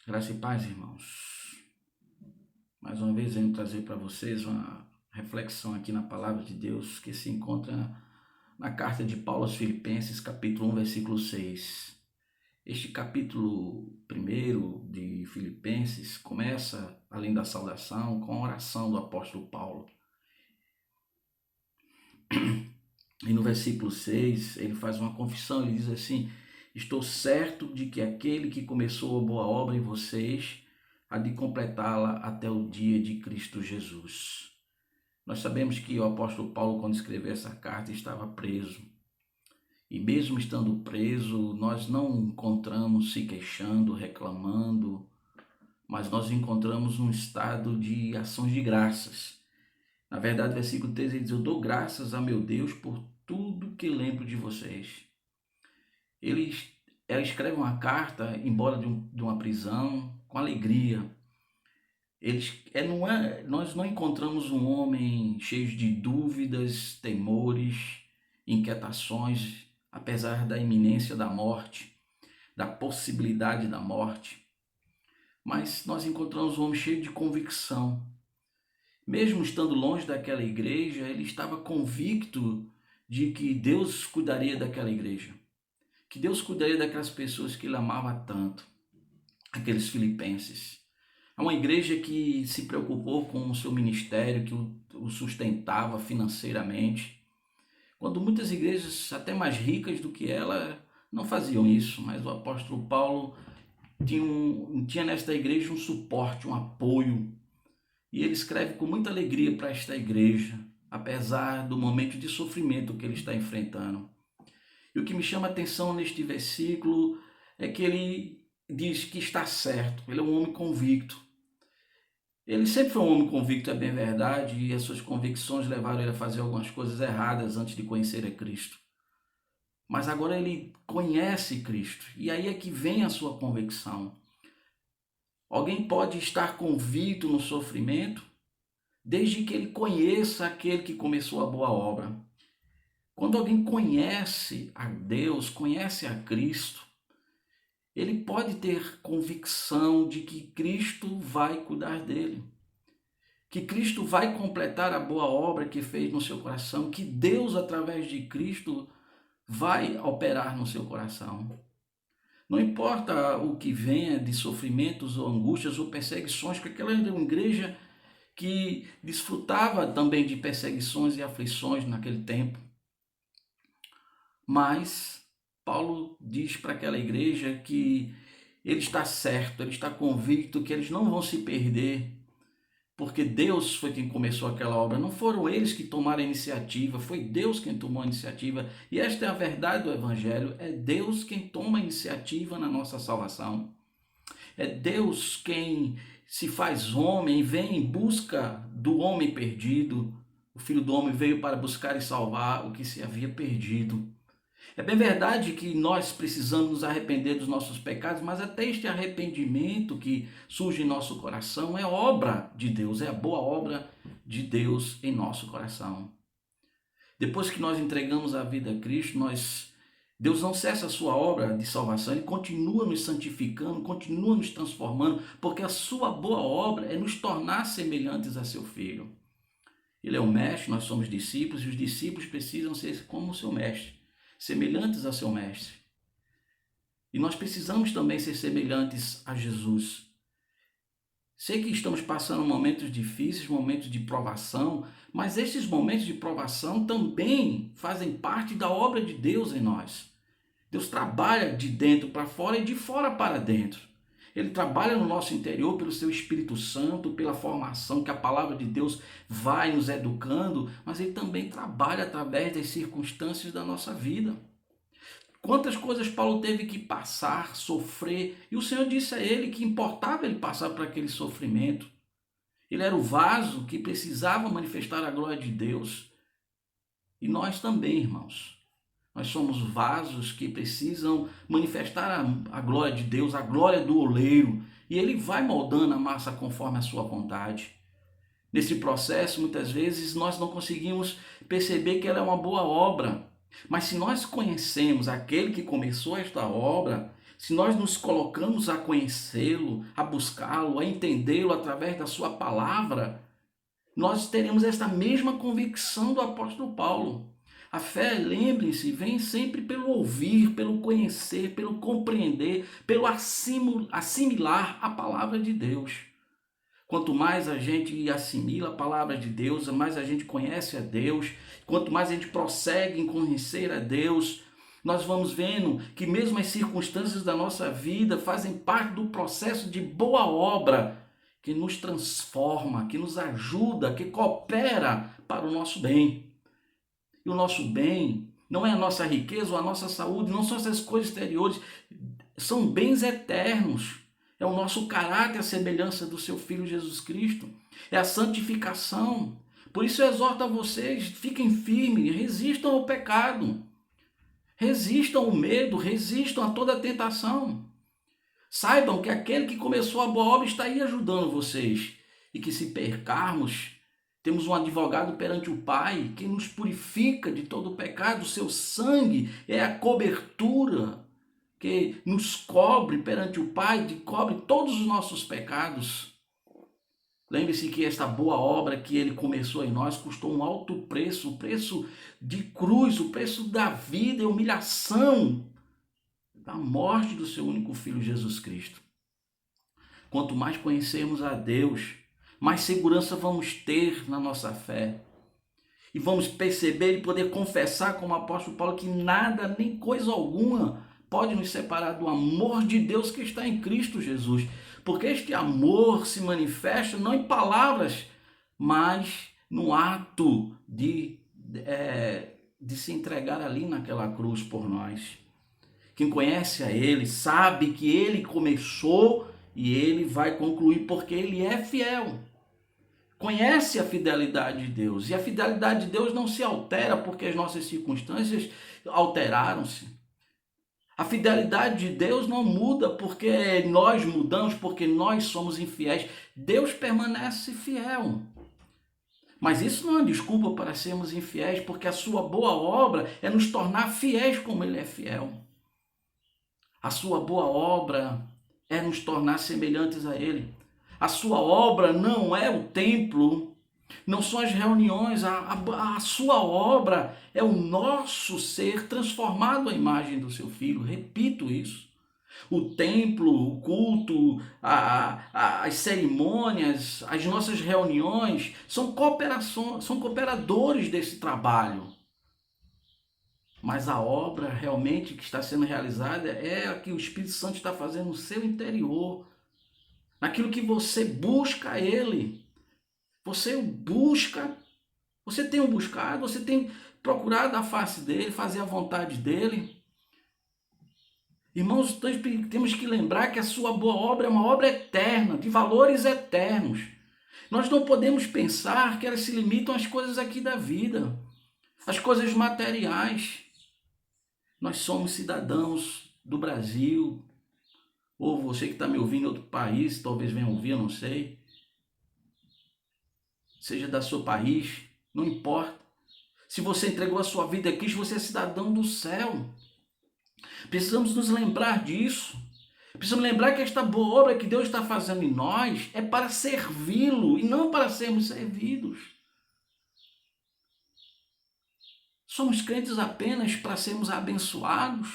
Graça e paz, irmãos. Mais uma vez venho trazer para vocês uma reflexão aqui na palavra de Deus que se encontra na carta de Paulo aos Filipenses, capítulo 1, versículo 6. Este capítulo primeiro de Filipenses começa, além da saudação, com a oração do apóstolo Paulo. E no versículo 6, ele faz uma confissão, ele diz assim: estou certo de que aquele que começou a boa obra em vocês há de completá-la até o dia de Cristo Jesus. Nós sabemos que o apóstolo Paulo, quando escreveu essa carta, estava preso. E mesmo estando preso, nós não encontramos se queixando, reclamando, mas nós encontramos um estado de ações de graças. Na verdade, o versículo 3 ele diz: eu dou graças a meu Deus por tudo que lembro de vocês. Ele, ela escreve uma carta, embora de uma prisão, com alegria. Nós não encontramos um homem cheio de dúvidas, temores, inquietações, apesar da iminência da morte, da possibilidade da morte. Mas nós encontramos um homem cheio de convicção. Mesmo estando longe daquela igreja, ele estava convicto de que Deus cuidaria daquela igreja, que Deus cuidaria daquelas pessoas que ele amava tanto, aqueles filipenses. É uma igreja que se preocupou com o seu ministério, que o sustentava financeiramente, quando muitas igrejas, até mais ricas do que ela, não faziam isso, mas o apóstolo Paulo tinha nesta igreja um suporte, um apoio, e ele escreve com muita alegria para esta igreja, apesar do momento de sofrimento que ele está enfrentando. E o que me chama a atenção neste versículo é que ele diz que está certo, ele é um homem convicto. Ele sempre foi um homem convicto, é bem verdade, e as suas convicções levaram ele a fazer algumas coisas erradas antes de conhecer a Cristo. Mas agora ele conhece Cristo, e aí é que vem a sua convicção. Alguém pode estar convicto no sofrimento, desde que ele conheça aquele que começou a boa obra. Quando alguém conhece a Deus, conhece a Cristo, ele pode ter convicção de que Cristo vai cuidar dele, que Cristo vai completar a boa obra que fez no seu coração, que Deus, através de Cristo, vai operar no seu coração. Não importa o que venha de sofrimentos ou angústias ou perseguições, porque aquela era uma igreja que desfrutava também de perseguições e aflições naquele tempo. Mas Paulo diz para aquela igreja que ele está certo, ele está convicto que eles não vão se perder, porque Deus foi quem começou aquela obra, não foram eles que tomaram a iniciativa, foi Deus quem tomou a iniciativa, e esta é a verdade do Evangelho, é Deus quem toma a iniciativa na nossa salvação, é Deus quem se faz homem, vem em busca do homem perdido, o Filho do Homem veio para buscar e salvar o que se havia perdido. É bem verdade que nós precisamos nos arrepender dos nossos pecados, mas até este arrependimento que surge em nosso coração é obra de Deus, é a boa obra de Deus em nosso coração. Depois que nós entregamos a vida a Cristo, Deus não cessa a sua obra de salvação, Ele continua nos santificando, continua nos transformando, porque a sua boa obra é nos tornar semelhantes a seu Filho. Ele é o mestre, nós somos discípulos, e os discípulos precisam ser como o seu mestre, semelhantes a seu mestre. E nós precisamos também ser semelhantes a Jesus. Sei que estamos passando momentos difíceis, momentos de provação, mas esses momentos de provação também fazem parte da obra de Deus em nós. Deus trabalha de dentro para fora e de fora para dentro. Ele trabalha no nosso interior pelo seu Espírito Santo, pela formação que a palavra de Deus vai nos educando, mas ele também trabalha através das circunstâncias da nossa vida. Quantas coisas Paulo teve que passar, sofrer, e o Senhor disse a ele que importava ele passar por aquele sofrimento. Ele era o vaso que precisava manifestar a glória de Deus. E nós também, irmãos. Nós somos vasos que precisam manifestar a glória de Deus, a glória do oleiro. E ele vai moldando a massa conforme a sua vontade. Nesse processo, muitas vezes, nós não conseguimos perceber que ela é uma boa obra. Mas se nós conhecemos aquele que começou esta obra, se nós nos colocamos a conhecê-lo, a buscá-lo, a entendê-lo através da sua palavra, nós teremos esta mesma convicção do apóstolo Paulo. A fé, lembrem-se, vem sempre pelo ouvir, pelo conhecer, pelo compreender, pelo assimilar a palavra de Deus. Quanto mais a gente assimila a palavra de Deus, mais a gente conhece a Deus, quanto mais a gente prossegue em conhecer a Deus, nós vamos vendo que mesmo as circunstâncias da nossa vida fazem parte do processo de boa obra que nos transforma, que nos ajuda, que coopera para o nosso bem. E o nosso bem não é a nossa riqueza ou a nossa saúde, não são essas coisas exteriores, são bens eternos. É o nosso caráter, a semelhança do seu Filho Jesus Cristo. É a santificação. Por isso eu exorto a vocês, fiquem firmes, resistam ao pecado. Resistam ao medo, resistam a toda tentação. Saibam que aquele que começou a boa obra está aí ajudando vocês. E que se pecarmos, temos um advogado perante o Pai que nos purifica de todo o pecado. O seu sangue é a cobertura que nos cobre perante o Pai, cobre todos os nossos pecados. Lembre-se que esta boa obra que ele começou em nós custou um alto preço, o preço de cruz, o preço da vida e humilhação, da morte do seu único Filho Jesus Cristo. Quanto mais conhecermos a Deus, mais segurança vamos ter na nossa fé. E vamos perceber e poder confessar, como o apóstolo Paulo, que nada, nem coisa alguma, pode nos separar do amor de Deus que está em Cristo Jesus. Porque este amor se manifesta não em palavras, mas no ato de se entregar ali naquela cruz por nós. Quem conhece a Ele sabe que Ele começou e Ele vai concluir, porque Ele é fiel. Conhece a fidelidade de Deus. E a fidelidade de Deus não se altera porque as nossas circunstâncias alteraram-se. A fidelidade de Deus não muda porque nós mudamos, porque nós somos infiéis. Deus permanece fiel. Mas isso não é desculpa para sermos infiéis, porque a sua boa obra é nos tornar fiéis como Ele é fiel. A sua boa obra é nos tornar semelhantes a Ele. A sua obra não é o templo, não são as reuniões, a sua obra é o nosso ser transformado à imagem do seu Filho. Repito isso. O templo, o culto, as cerimônias, as nossas reuniões são cooperadores desse trabalho. Mas a obra realmente que está sendo realizada é a que o Espírito Santo está fazendo no seu interior, naquilo que você busca a Ele. Você o busca, você tem o buscado, você tem procurado a face dele, fazer a vontade dele. Irmãos, temos que lembrar que a sua boa obra é uma obra eterna, de valores eternos. Nós não podemos pensar que elas se limitam às coisas aqui da vida, às coisas materiais. Nós somos cidadãos do Brasil, ou você que está me ouvindo em outro país, talvez venha ouvir, eu não sei. Seja da seu país, não importa. Se você entregou a sua vida a Cristo, você é cidadão do céu. Precisamos nos lembrar disso. Precisamos lembrar que esta boa obra que Deus está fazendo em nós é para servi-lo e não para sermos servidos. Somos crentes apenas para sermos abençoados?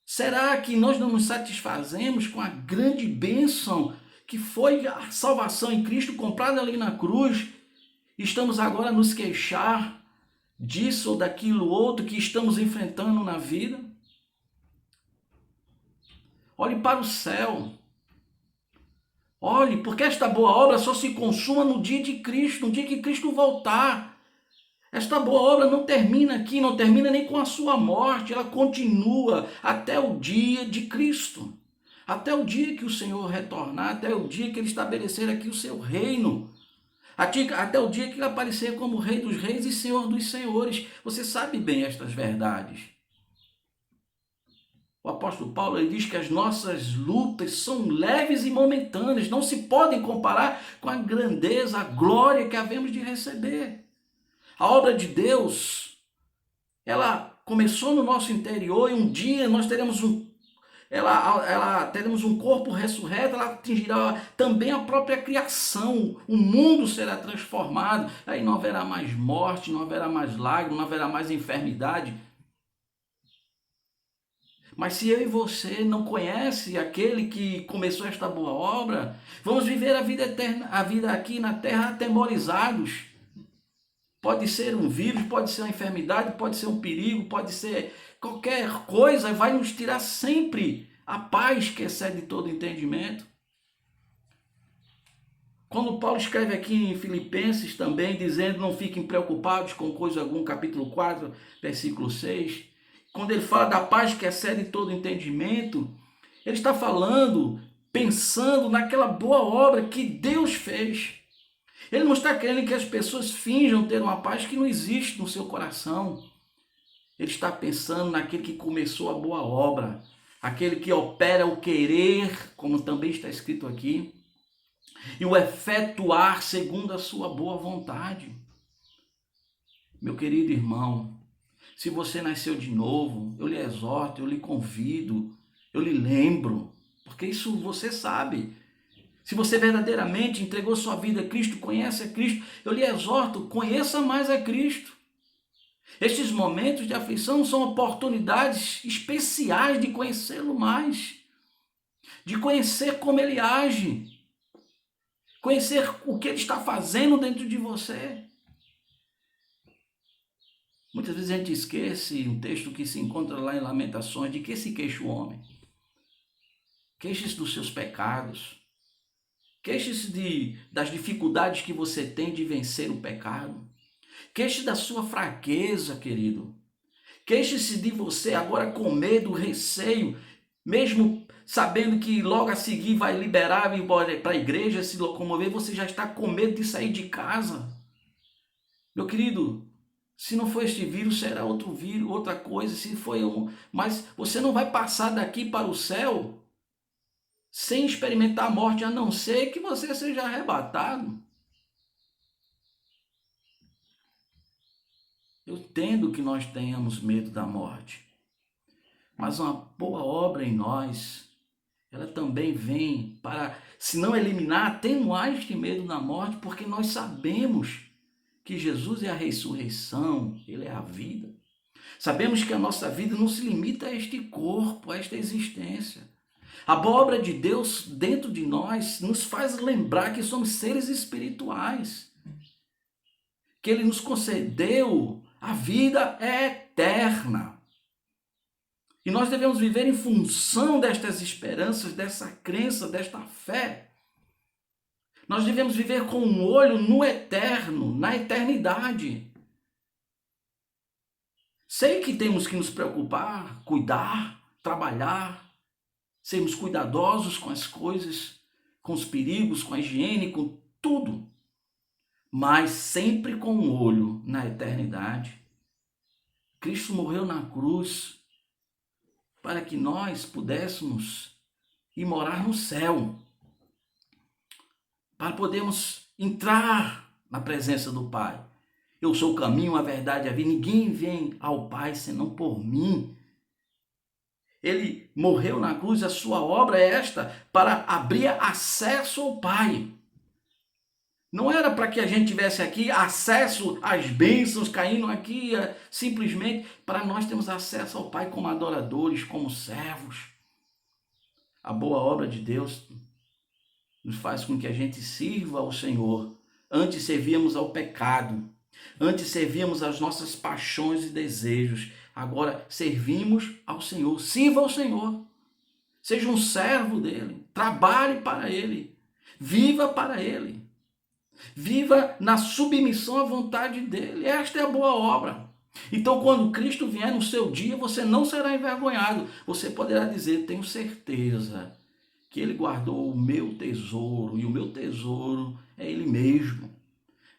Será que nós não nos satisfazemos com a grande bênção que foi a salvação em Cristo comprada ali na cruz? Estamos agora a nos queixar disso ou daquilo outro que estamos enfrentando na vida? Olhe para o céu. Olhe, porque esta boa obra só se consuma no dia de Cristo, no dia que Cristo voltar. Esta boa obra não termina aqui, não termina nem com a sua morte, ela continua até o dia de Cristo. Até o dia que o Senhor retornar, até o dia que Ele estabelecer aqui o seu reino. Até o dia que Ele aparecer como Rei dos Reis e Senhor dos Senhores. Você sabe bem estas verdades. O apóstolo Paulo ele diz que as nossas lutas são leves e momentâneas, não se podem comparar com a grandeza, a glória que havemos de receber. A obra de Deus, ela começou no nosso interior e um dia nós teremos teremos um corpo ressurreto, ela atingirá também a própria criação, o mundo será transformado, aí não haverá mais morte, não haverá mais lágrimas, não haverá mais enfermidade. Mas se eu e você não conhece aquele que começou esta boa obra, vamos viver a vida eterna, a vida aqui na terra atemorizados. Pode ser um vírus, pode ser uma enfermidade, pode ser um perigo, pode ser qualquer coisa, vai nos tirar sempre a paz que excede todo entendimento. Quando Paulo escreve aqui em Filipenses também, dizendo não fiquem preocupados com coisa alguma, capítulo 4, versículo 6, quando ele fala da paz que excede todo entendimento, ele está falando, pensando naquela boa obra que Deus fez. Ele não está querendo que as pessoas finjam ter uma paz que não existe no seu coração. Ele está pensando naquele que começou a boa obra, aquele que opera o querer, como também está escrito aqui, e o efetuar segundo a sua boa vontade. Meu querido irmão, se você nasceu de novo, eu lhe exorto, eu lhe convido, eu lhe lembro, porque isso você sabe. Se você verdadeiramente entregou sua vida a Cristo, conhece a Cristo, eu lhe exorto, conheça mais a Cristo. Estes momentos de aflição são oportunidades especiais de conhecê-lo mais, de conhecer como ele age, conhecer o que ele está fazendo dentro de você. Muitas vezes a gente esquece um texto que se encontra lá em Lamentações, de que se queixa o homem? Queixe-se dos seus pecados, queixe-se das dificuldades que você tem de vencer o pecado, queixe da sua fraqueza, querido. Queixe-se de você agora com medo, receio, mesmo sabendo que logo a seguir vai liberar e ir para a igreja se locomover, você já está com medo de sair de casa. Meu querido, se não for este vírus, será outro vírus, outra coisa, se foi mas você não vai passar daqui para o céu sem experimentar a morte, a não ser que você seja arrebatado. Eu entendo que nós tenhamos medo da morte, mas uma boa obra em nós, ela também vem para, se não eliminar, atenuar este medo da morte, porque nós sabemos que Jesus é a ressurreição, Ele é a vida. Sabemos que a nossa vida não se limita a este corpo, a esta existência. A boa obra de Deus dentro de nós nos faz lembrar que somos seres espirituais, que Ele nos concedeu a vida eterna. E nós devemos viver em função destas esperanças, dessa crença, desta fé. Nós devemos viver com um olho no eterno, na eternidade. Sei que temos que nos preocupar, cuidar, trabalhar, sermos cuidadosos com as coisas, com os perigos, com a higiene, com tudo, mas sempre com um olho na eternidade. Cristo morreu na cruz para que nós pudéssemos ir morar no céu, para podermos entrar na presença do Pai. Eu sou o caminho, a verdade e a vida. Ninguém vem ao Pai senão por mim. Ele morreu na cruz, a sua obra é esta, para abrir acesso ao Pai. Não era para que a gente tivesse aqui acesso às bênçãos caindo aqui, simplesmente para nós termos acesso ao Pai como adoradores, como servos. A boa obra de Deus nos faz com que a gente sirva ao Senhor. Antes servíamos ao pecado, antes servíamos às nossas paixões e desejos. Agora servimos ao Senhor. Sirva ao Senhor. Seja um servo dele. Trabalhe para ele. Viva para ele. Viva na submissão à vontade dele. Esta é a boa obra. Então, quando Cristo vier no seu dia, você não será envergonhado. Você poderá dizer, tenho certeza que ele guardou o meu tesouro, e o meu tesouro é ele mesmo.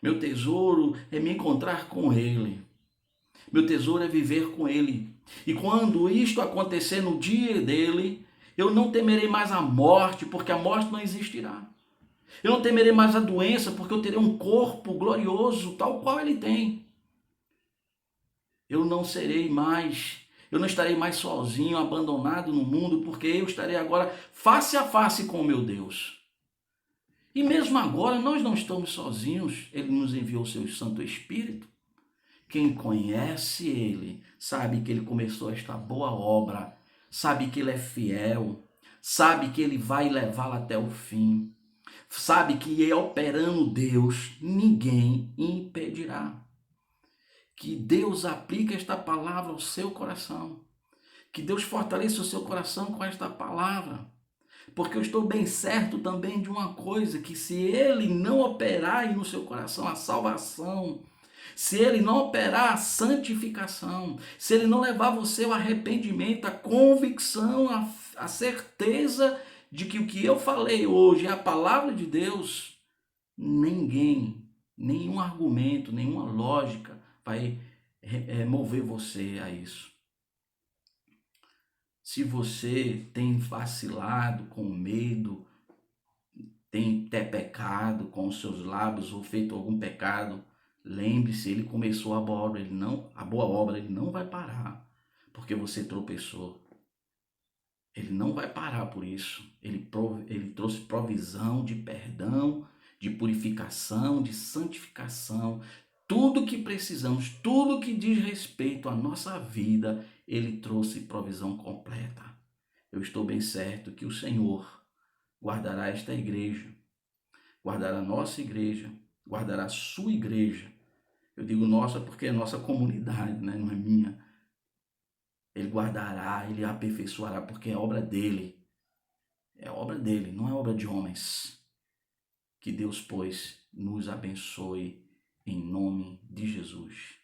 Meu tesouro é me encontrar com ele. Meu tesouro é viver com ele. E quando isto acontecer no dia dele, eu não temerei mais a morte, porque a morte não existirá. Eu não temerei mais a doença, porque eu terei um corpo glorioso, tal qual ele tem. Eu não serei mais, eu não estarei mais sozinho, abandonado no mundo, porque eu estarei agora face a face com o meu Deus. E mesmo agora nós não estamos sozinhos, Ele nos enviou o seu Santo Espírito. Quem conhece Ele sabe que Ele começou esta boa obra, sabe que Ele é fiel, sabe que Ele vai levá-la até o fim, sabe que operando Deus, ninguém impedirá. Que Deus aplique esta palavra ao seu coração, que Deus fortaleça o seu coração com esta palavra. Porque eu estou bem certo também de uma coisa, que se Ele não operar aí no seu coração a salvação, se Ele não operar a santificação, se Ele não levar você ao arrependimento, a convicção, a certeza de que o que eu falei hoje é a palavra de Deus, ninguém, nenhum argumento, nenhuma lógica vai mover você a isso. Se você tem vacilado com medo, tem até pecado com os seus lábios ou feito algum pecado, lembre-se, Ele começou a boa obra, a boa obra, Ele não vai parar porque você tropeçou. Ele não vai parar por isso. Ele trouxe provisão de perdão, de purificação, de santificação. Tudo que precisamos, tudo que diz respeito à nossa vida, Ele trouxe provisão completa. Eu estou bem certo que o Senhor guardará esta igreja, guardará a nossa igreja, guardará a sua igreja. Eu digo nossa porque é nossa comunidade, né? Não é minha. Ele guardará, Ele aperfeiçoará, porque é obra dEle. É obra dEle, não é obra de homens. Que Deus, pois, nos abençoe em nome de Jesus.